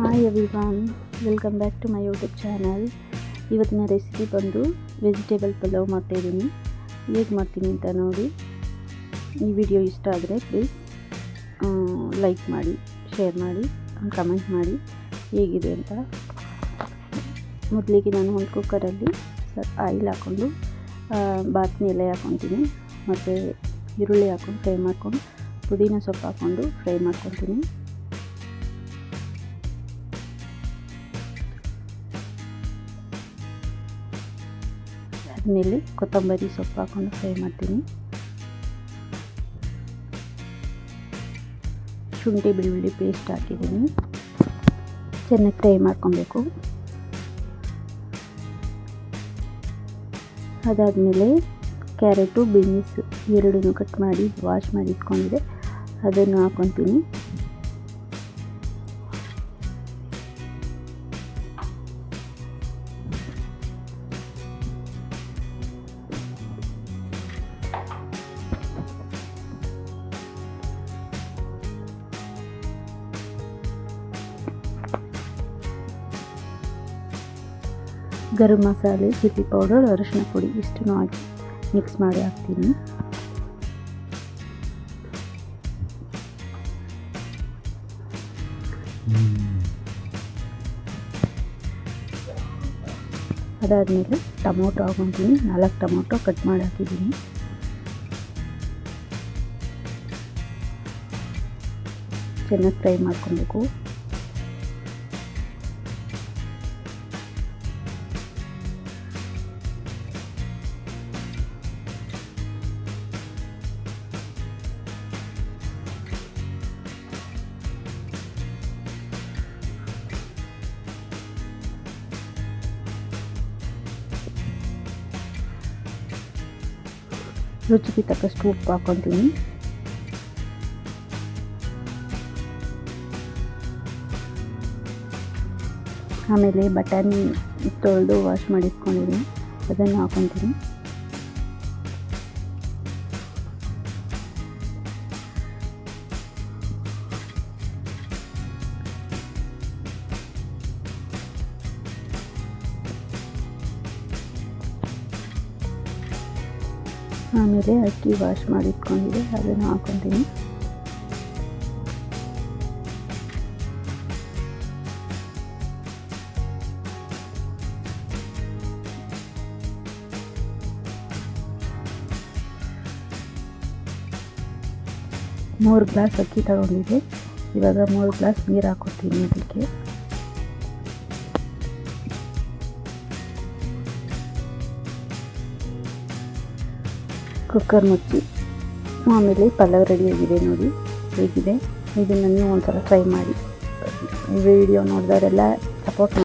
Hi everyone, welcome back to my YouTube channel. ಇವತ್ತಿನ recipe ಬಂದು vegetable pulao ಮಾಡ್ತಾಯಿದ್ದೀನಿ. ಹೇಗೆ ಮಾಡ್ತೀನಿ ಅಂತ ನೋಡಿ. ಈ ವಿಡಿಯೋ ಇಷ್ಟ ಆದರೆ ಪ್ಲೀಸ್ ಲೈಕ್ ಮಾಡಿ, ಶೇರ್ ಮಾಡಿ, ಕಮೆಂಟ್ ಮಾಡಿ ಹೇಗಿದೆ ಅಂತ. ಮೊದಲಿಗೆ ನಾನು ಒಂದು ಕುಕ್ಕರಲ್ಲಿ ಆಯಿಲ್ ಹಾಕ್ಕೊಂಡು ಬಾತ್ನಿ ಎಲೆ ಹಾಕ್ಕೊತೀನಿ, ಮತ್ತು ಈರುಳ್ಳಿ ಹಾಕ್ಕೊಂಡು ಫ್ರೈ ಮಾಡ್ಕೊಂಡು ಪುದೀನ ಸೊಪ್ಪು ಹಾಕ್ಕೊಂಡು ಫ್ರೈ ಮಾಡ್ಕೊತೀನಿ. ಆದಮೇಲೆ ಕೊತ್ತಂಬರಿ ಸೊಪ್ಪು ಹಾಕ್ಕೊಂಡು ಫ್ರೈ ಮಾಡ್ತೀನಿ. ಶುಂಠಿ ಬೆಳ್ಳುಳ್ಳಿ ಪೇಸ್ಟ್ ಹಾಕಿದ್ದೀನಿ, ಚೆನ್ನಾಗಿ ಫ್ರೈ ಮಾಡ್ಕೊಬೇಕು. ಅದಾದಮೇಲೆ ಕ್ಯಾರೆಟು ಬೀನ್ಸ್ ಎರಡನ್ನೂ ಕಟ್ ಮಾಡಿ ವಾಶ್ ಮಾಡಿ ಇಟ್ಕೊಂಡಿದ್ದೆ, ಅದನ್ನು ಹಾಕ್ಕೊತೀನಿ. ಗರಂ ಮಸಾಲೆ, ಚಿಲ್ಲಿ ಪೌಡರ್, ಅರಿಶಿನ ಪುಡಿ ಇಷ್ಟನ್ನು ಹಾಕಿ ಮಿಕ್ಸ್ ಮಾಡಿ ಹಾಕ್ತೀನಿ. ಅದಾದಮೇಲೆ ಟೊಮೊಟೊ ಹಾಕ್ಕೊತೀನಿ. 4 ಟೊಮೊಟೊ ಕಟ್ ಮಾಡಿ ಹಾಕಿದ್ದೀನಿ. ಚೆನ್ನಾಗಿ ಫ್ರೈ ಮಾಡ್ಕೊಬೇಕು. ರುಚಿಗೆ ತಕ್ಕಷ್ಟು ಉಪ್ಪು ಹಾಕ್ಕೊತೀನಿ. ಆಮೇಲೆ ಬಟಾಣಿ ತೊಳೆದು ವಾಶ್ ಮಾಡಿ ಇಟ್ಕೊಂಡಿದ್ದೀನಿ, ಅದನ್ನು ಹಾಕ್ಕೊತೀನಿ. ಆಮೇಲೆ ಅಕ್ಕಿ ವಾಶ್ ಮಾಡಿ ಇಟ್ಕೊಂಡಿದ್ದೆ, ಅದನ್ನು ಹಾಕ್ಕೊತೀನಿ. ಮೂರು ಗ್ಲಾಸ್ ಅಕ್ಕಿ ತಗೊಂಡಿದ್ದೆ, ಇವಾಗ 3 ಗ್ಲಾಸ್ ನೀರು ಹಾಕ್ಕೊತೀನಿ ಅದಕ್ಕೆ. ಕುಕ್ಕರ್ ಮುಚ್ಚಿ ಆಮೇಲೆ ಪಲಾವ್ ರೆಡಿಯಾಗಿದೆ ನೋಡಿ ಹೇಗಿದೆ. ಇದನ್ನು ಒಂದ್ಸಲ ಟ್ರೈ ಮಾಡಿ. ಈ ವಿಡಿಯೋ ನೋಡಿದವರೆಲ್ಲ ಸಪೋರ್ಟ್